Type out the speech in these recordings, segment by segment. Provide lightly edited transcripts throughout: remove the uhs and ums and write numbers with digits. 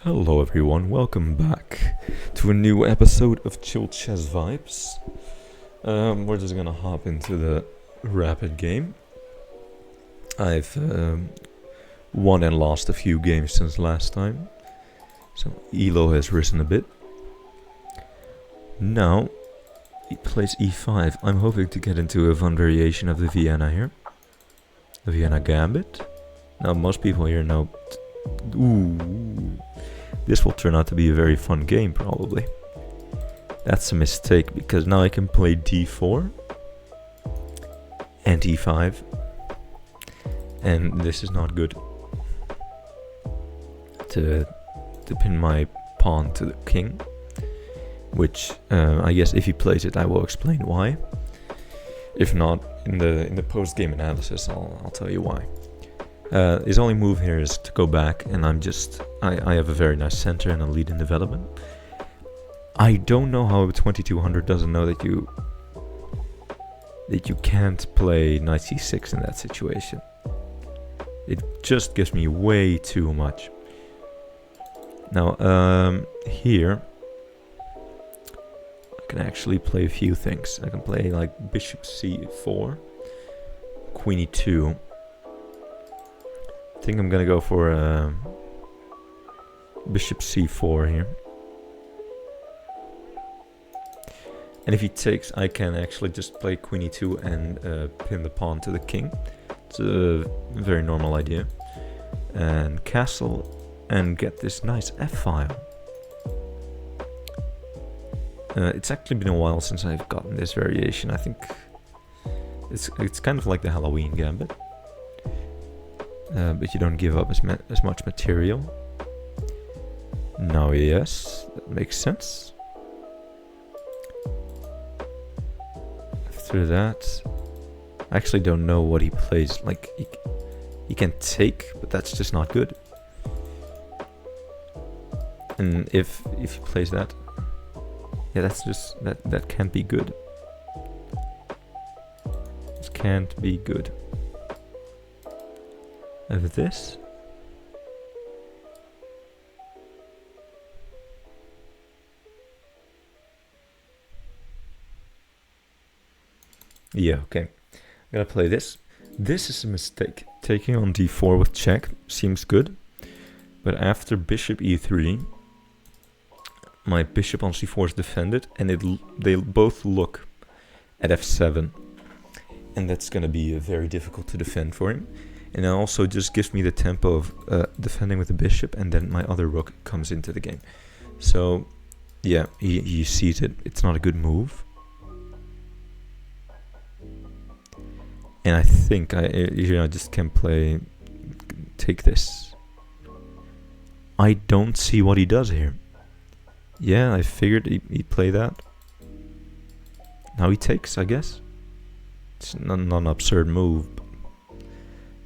Hello everyone, welcome back to a new episode of Chill Chess Vibes. We're just gonna hop into the rapid game. I've won and lost a few games since last time, so Elo has risen a bit. Now, he plays e5. I'm hoping to get into a fun variation of the Vienna here. The Vienna Gambit. Now most people here know... Ooh... This will turn out to be a very fun game, probably. That's a mistake, because now I can play d4 and e5, and this is not good. To pin my pawn to the king, which I guess if he plays it, I will explain why. If not, in the post-game analysis, I'll tell you why. His only move here is to go back, and I have a very nice center and a lead in development. I don't know how 2200 doesn't know that you can't play knight c6 in that situation. It just gives me way too much. Now, here I can actually play a few things. I can play like bishop c4, queen e2. I think I'm gonna go for bishop c4 here. And if he takes, I can actually just play queen e2 and pin the pawn to the king. It's a very normal idea. And castle and get this nice f-file. It's actually been a while since I've gotten this variation. I think it's kind of like the Halloween Gambit. But you don't give up as much material. Now, yes, that makes sense. After that, I actually don't know what he plays. Like, he can take, but that's just not good. And if he plays that, yeah, that's just that can't be good. This can't be good. Of this. Yeah, okay. I'm gonna play this. This is a mistake. Taking on d4 with check seems good, but after bishop e3, my bishop on c4 is defended, and they both look at f7, and that's gonna be very difficult to defend for him. And it also just gives me the tempo of defending with the bishop, and then my other rook comes into the game. So, yeah, he sees it. It's not a good move. And I think I just can take this. I don't see what he does here. Yeah, I figured he'd play that. Now he takes, I guess. It's not an absurd move.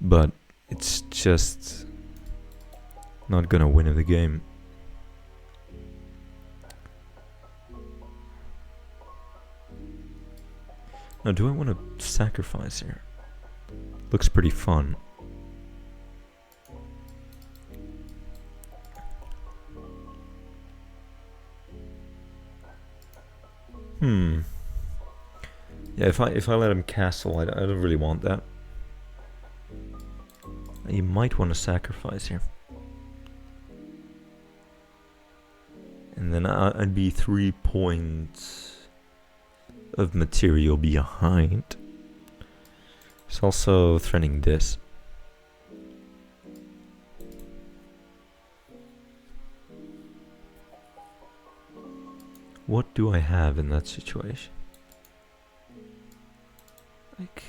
But it's just not gonna win the game. Now, do I want to sacrifice here? Looks pretty fun. Yeah, if I let him castle, I don't really want that. You might want to sacrifice here. And then I'd be 3 points of material behind. It's also threatening this. What do I have in that situation? Like,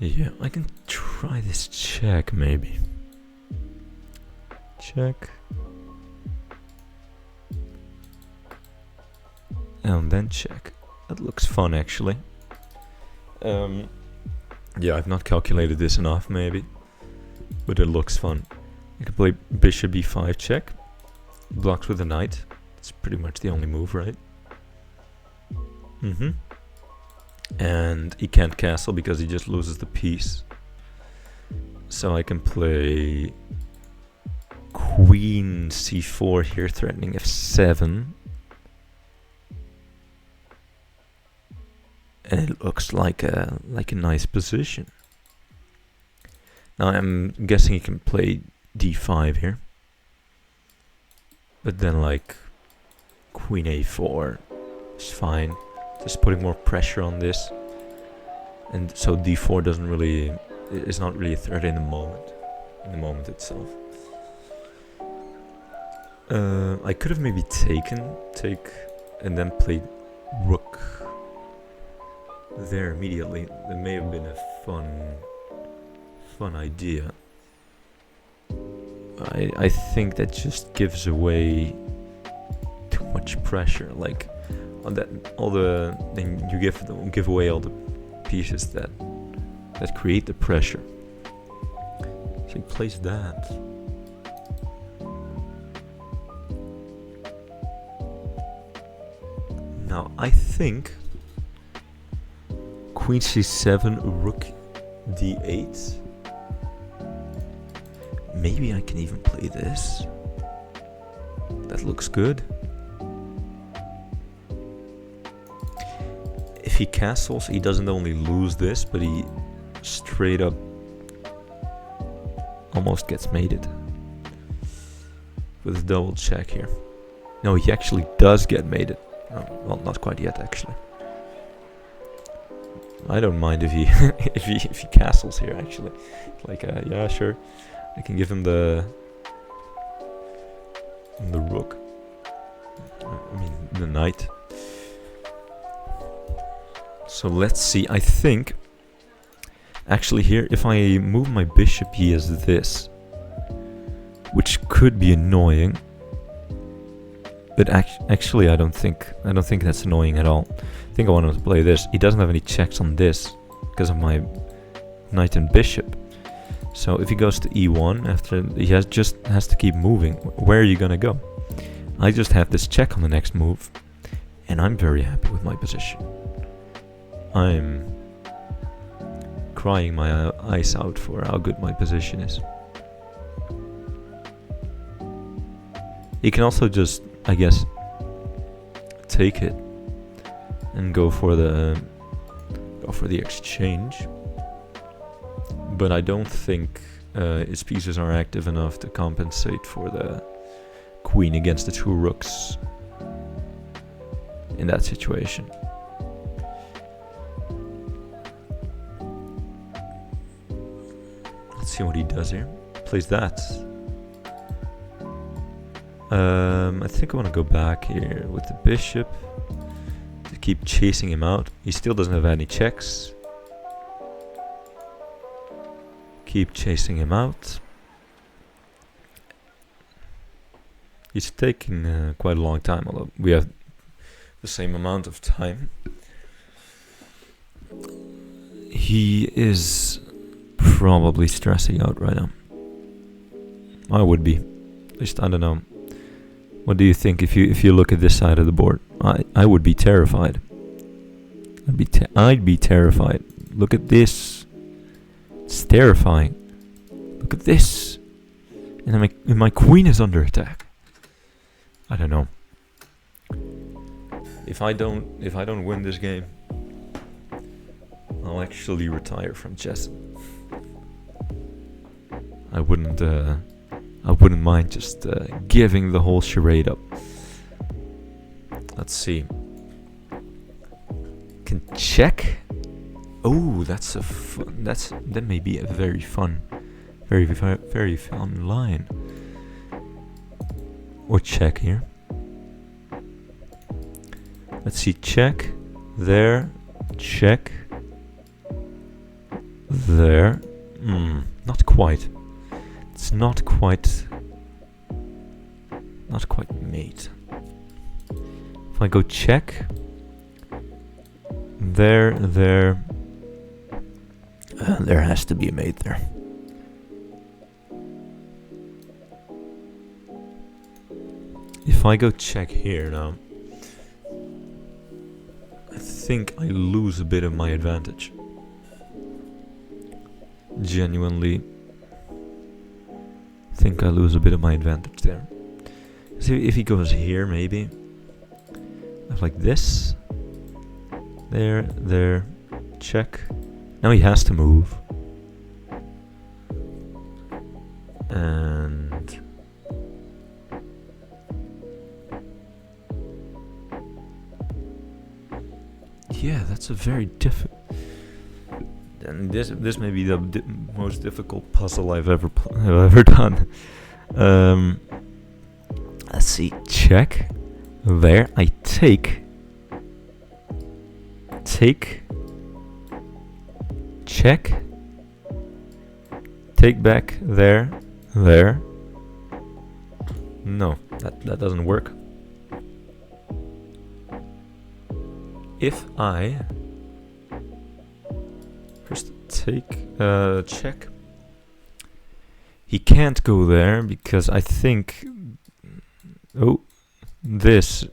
yeah, I can try this check, maybe. Check. And then check. That looks fun, actually. Yeah, I've not calculated this enough, maybe. But it looks fun. I can play bishop e5 check. Blocks with a knight. It's pretty much the only move, right? And he can't castle because he just loses the piece. So I can play Queen c4 here, threatening f7. And it looks like a nice position. Now I'm guessing he can play d5 here. But then like Queen a4 is fine. Just putting more pressure on this. And so d4 is not really a threat in the moment itself. I could have maybe take and then played rook there immediately. That may have been a fun idea. I think that just gives away too much pressure. Like on that, then you give away all the pieces that create the pressure. So he plays that. Now I think Queen c7, Rook d8. Maybe I can even play this. That looks good. If he castles, he doesn't only lose this, but he straight up almost gets mated. With a double check here. No, he actually does get mated. Oh, well, not quite yet, actually. I don't mind if he if he castles here, actually. Like, yeah, sure. I can give him the rook. I mean, the knight. So let's see. I think actually here, if I move my bishop, he has this, which could be annoying. But actually, I don't think that's annoying at all. I think I want to play this. He doesn't have any checks on this because of my knight and bishop. So if he goes to e1, after he has to keep moving. Where are you gonna go? I just have this check on the next move, and I'm very happy with my position. I'm crying my eyes out for how good my position is. He can also just, I guess, take it and go for the exchange. But I don't think his pieces are active enough to compensate for the queen against the two rooks in that situation. Let's see what he does here. Plays that. I think I want to go back here with the bishop to keep chasing him out. He still doesn't have any checks. Keep chasing him out. He's taking quite a long time, although we have the same amount of time. He is probably stressing out right now. I would be. At least I don't know. What do you think if you look at this side of the board? I would be terrified. I'd be terrified. Look at this. It's terrifying. Look at this. And my queen is under attack. I don't know. If I don't win this game, I'll actually retire from chess. I wouldn't mind just giving the whole charade up. Let's see. Can check. Oh, that may be a very fun line. Or check here. Let's see. Check there. Check there. Not quite. It's not quite mate. If I go check there has to be a mate there. If I go check here now, I think I lose a bit of my advantage. Genuinely, think I lose a bit of my advantage there. So if he goes here, maybe like this, there, check. Now he has to move, and yeah, that's a very difficult. And this may be the most difficult puzzle I've ever done. Let's see. Check. There. I take. Check. Take back. There. No, that doesn't work. If I first take check, he can't go there because I think this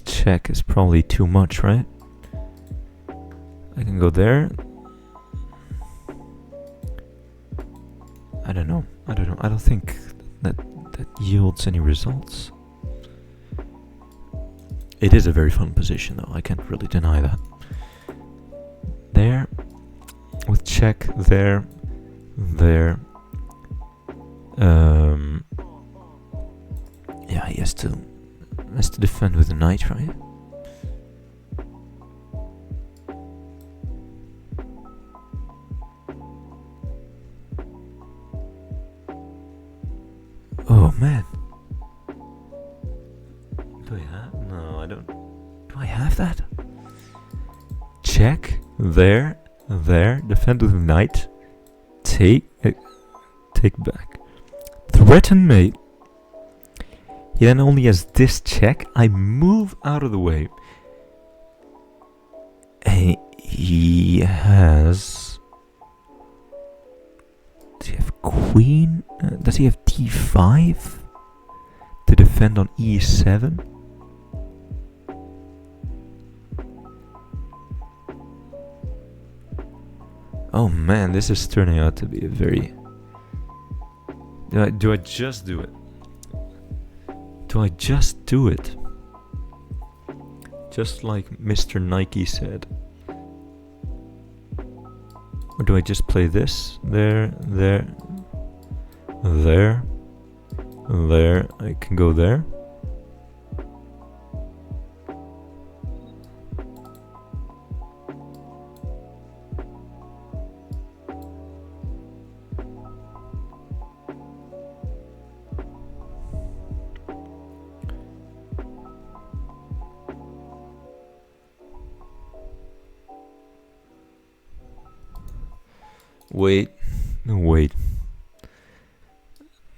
check is probably too much, right? I can go there. I don't know. I don't think that yields any results. It is a very fun position, though. I can't really deny that. There, with check, there. Yeah, he has to defend with the knight, right? Oh man. Do I have? No, I don't. Do I have that? Check. There. Defend with the knight. Take back. Threaten mate. He then only has this check. I move out of the way. And he has... Does he have queen? Does he have d5? To defend on e7? Oh man, this is turning out to be a very... Do I just do it? Do I just do it? Just like Mr. Nike said. Or do I just play this? There. I can go there. Wait.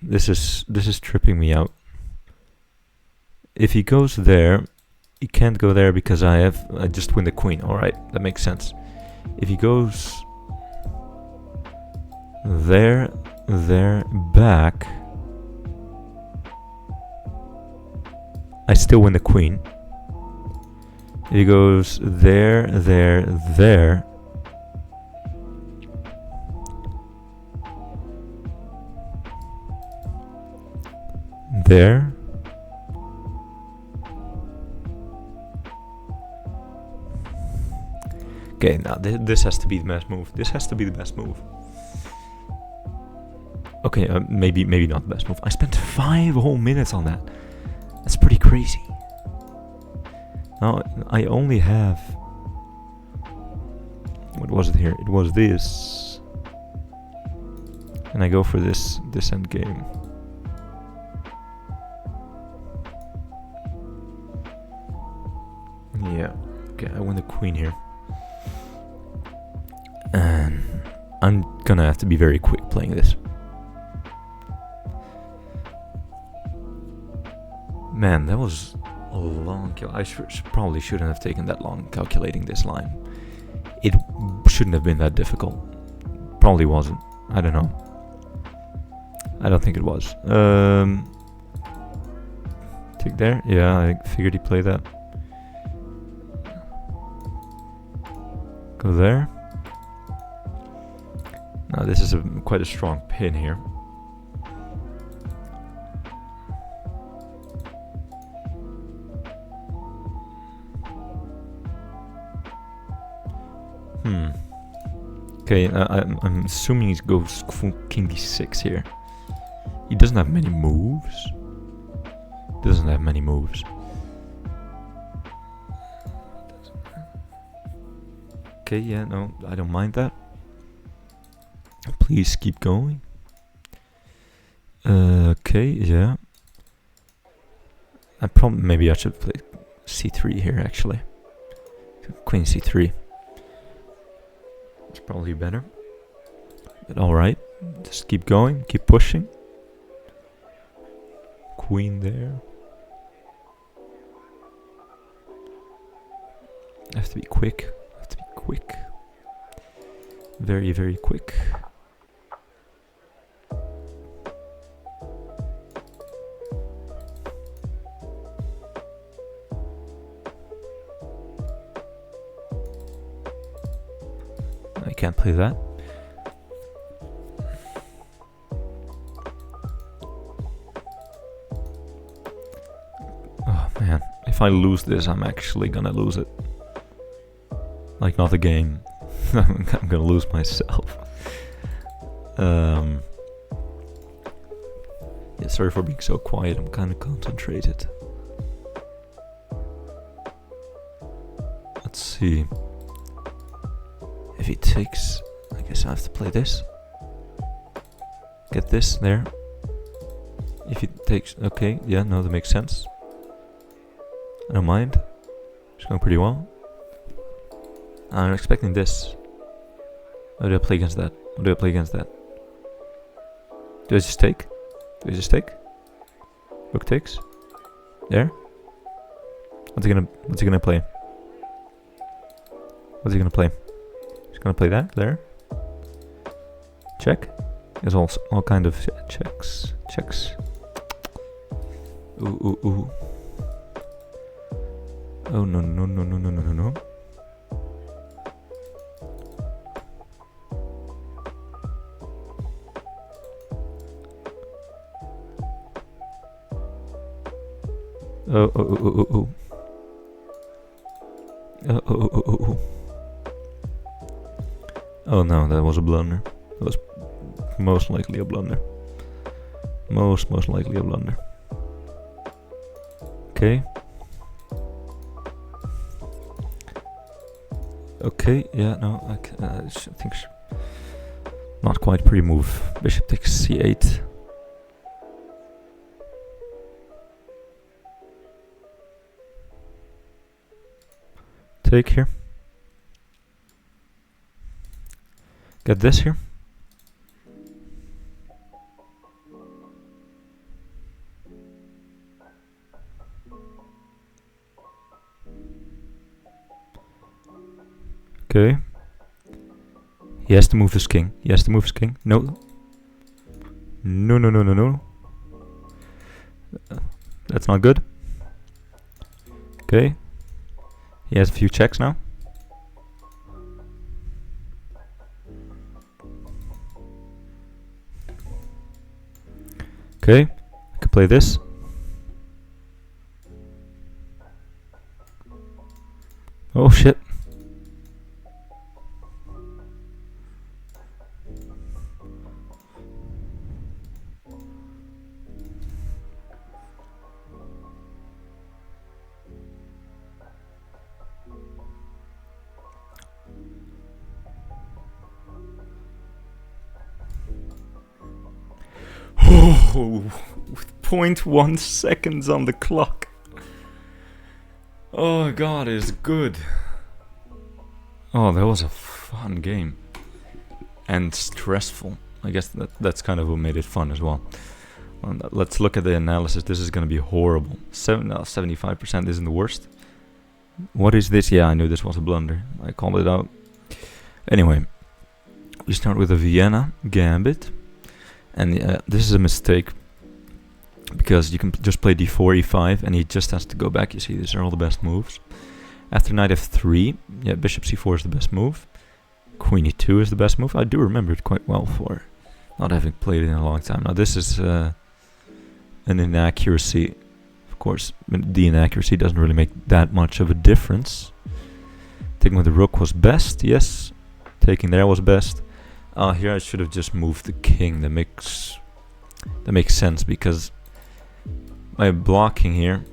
This is tripping me out. If he goes there, he can't go there because I just win the queen. All right, that makes sense. If he goes there, back, I still win the queen. If he goes there. There. Okay, now this has to be the best move. This has to be the best move. Okay, maybe not the best move. I spent 5 whole minutes on that. That's pretty crazy. Now I only have... What was it here? It was this. And I go for this end game. Yeah, okay, I win the queen here. And I'm gonna have to be very quick playing this. Man, that was a long I probably shouldn't have taken that long calculating this line. It shouldn't have been that difficult. Probably wasn't. I don't know. I don't think it was. Take there? Yeah, I figured he'd play that. Go there. Now this is quite a strong pin here. Okay, I'm assuming he goes full king d6 here. He doesn't have many moves. Doesn't have many moves. Okay, yeah, no, I don't mind that. Please keep going. Okay, yeah. Maybe I should play c3 here, actually. Queen c3. It's probably better. But alright, just keep going, keep pushing. Queen there. I have to be quick. Quick. Very, very quick. I can't play that. Oh man, if I lose this, I'm actually gonna lose it. Like, not the game. I'm gonna lose myself. Yeah, sorry for being so quiet, I'm kinda concentrated. Let's see. If he takes... I guess I have to play this. Get this there. If he takes... Okay, yeah, no, that makes sense. I don't mind. It's going pretty well. I'm expecting this. How do I play against that? What do I play against that? Do I just take? Do I just take? Rook takes. There. What's he gonna play? What's he gonna play? He's gonna play that there. Check. There's all kind of checks. Checks. Ooh ooh ooh. Oh no no no no no no no no. Oh, oh, oh, oh, oh. Oh, oh, oh, oh, oh. Oh no, that was a blunder. That was most likely a blunder. Most likely a blunder. Okay. Okay, yeah, no, I think not quite pre-move. Bishop takes c8. Take here. Get this here. Okay. He has to move his king. He has to move his king. No. No, no, no, no, no. That's not good. Okay. He has a few checks now. Okay, I could play this. Oh shit. Oh, with 0.1 seconds on the clock. Oh god, it's good. Oh, that was a fun game. And stressful. I guess that's kind of what made it fun as well. Let's look at the analysis. This is going to be horrible. 75% isn't the worst. What is this? Yeah, I knew this was a blunder. I called it out. Anyway, we start with a Vienna Gambit. And this is a mistake, because you can just play d4, e5, and he just has to go back. You see, these are all the best moves. After knight f3, yeah, bishop c4 is the best move. Queen e2 is the best move. I do remember it quite well for not having played it in a long time. Now this is an inaccuracy. Of course, the inaccuracy doesn't really make that much of a difference. Taking with the rook was best, yes. Taking there was best. Here I should have just moved the king. That makes sense because by blocking here,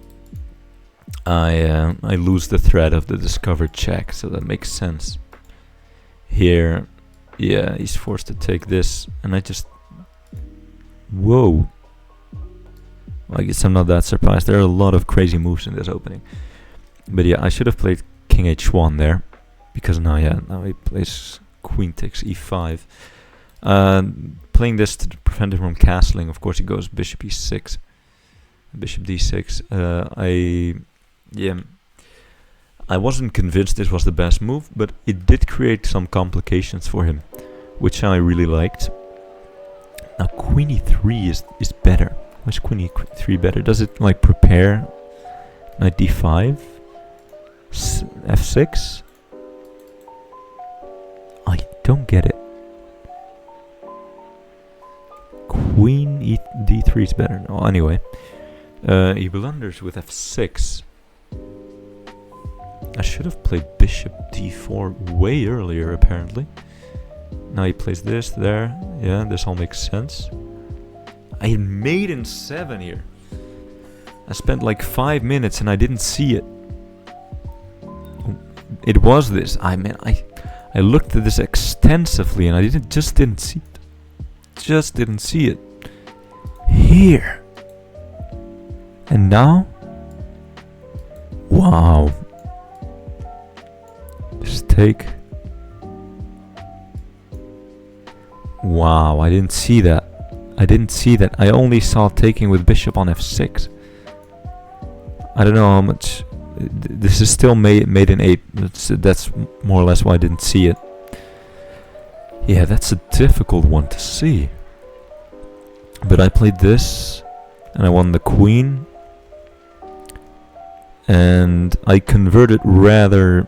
I lose the threat of the discovered check, so that makes sense. Here, yeah, he's forced to take this, and I just... Whoa. I guess I'm not that surprised. There are a lot of crazy moves in this opening. But yeah, I should have played king h1 there, because now he plays queen takes e5. Playing this to prevent him from castling, of course he goes bishop e6, bishop d6. I wasn't convinced this was the best move, but it did create some complications for him, which I really liked. Now queen e3 is better. Why is queen e3 better? Does it like prepare knight d5? f6? I don't get it. Queen d3 is better. No, anyway. He blunders with f6. I should have played bishop d4 way earlier, apparently. Now he plays this there. Yeah, this all makes sense. I had mate in 7 here. I spent like 5 minutes and I didn't see it. It was this. I looked at this extensively and I just didn't see it. Just didn't see it. Here. And now? Wow. Just take. Wow, I didn't see that. I only saw taking with bishop on f6. I don't know how much. This is still made in 8. That's more or less why I didn't see it. Yeah, that's a difficult one to see. But I played this, and I won the queen. And I converted rather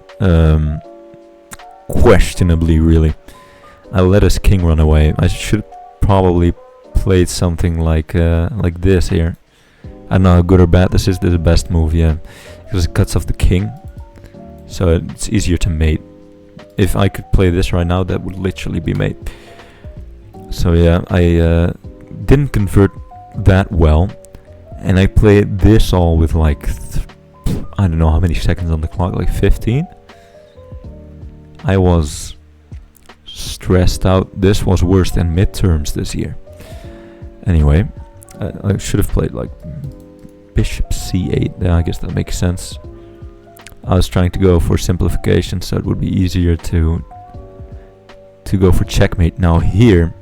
questionably, really. I let his king run away. I should probably played something like this here. I don't know how good or bad this is. This is the best move, yeah, because it cuts off the king, so it's easier to mate. If I could play this right now, that would literally be mate. So yeah, I didn't convert that well, and I played this all with like I don't know how many seconds on the clock, like 15. I was stressed out. This was worse than midterms this year. Anyway, I should have played like bishop c8. Yeah, I guess that makes sense. I was trying to go for simplification, so it would be easier to go for checkmate. Now here,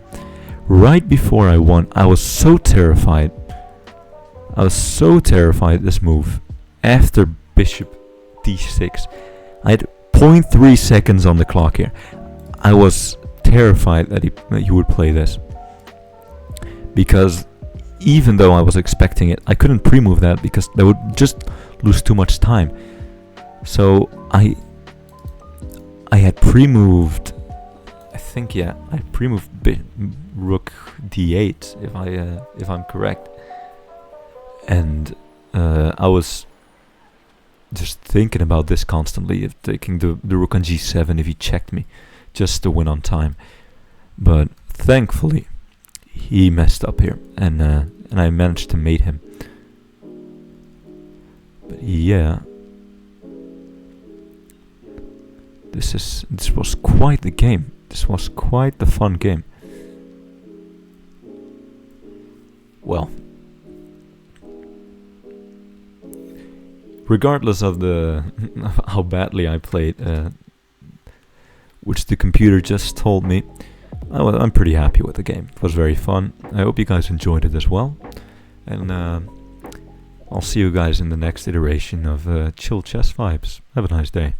right before I won, I was so terrified. This move. After bishop d6, I had 0.3 seconds on the clock here. I was terrified that he would play this, because even though I was expecting it, I couldn't pre-move that because that would just lose too much time. So I had pre-moved. I think I pre-moved rook d8 if I'm correct, and I was just thinking about this constantly, of taking the rook on g7 if he checked me, just to win on time. But thankfully, he messed up here, and I managed to mate him. But yeah, this was quite the game. This was quite the fun game. Well, regardless of how badly I played, which the computer just told me, I'm pretty happy with the game. It was very fun. I hope you guys enjoyed it as well. And I'll see you guys in the next iteration of Chill Chess Vibes. Have a nice day.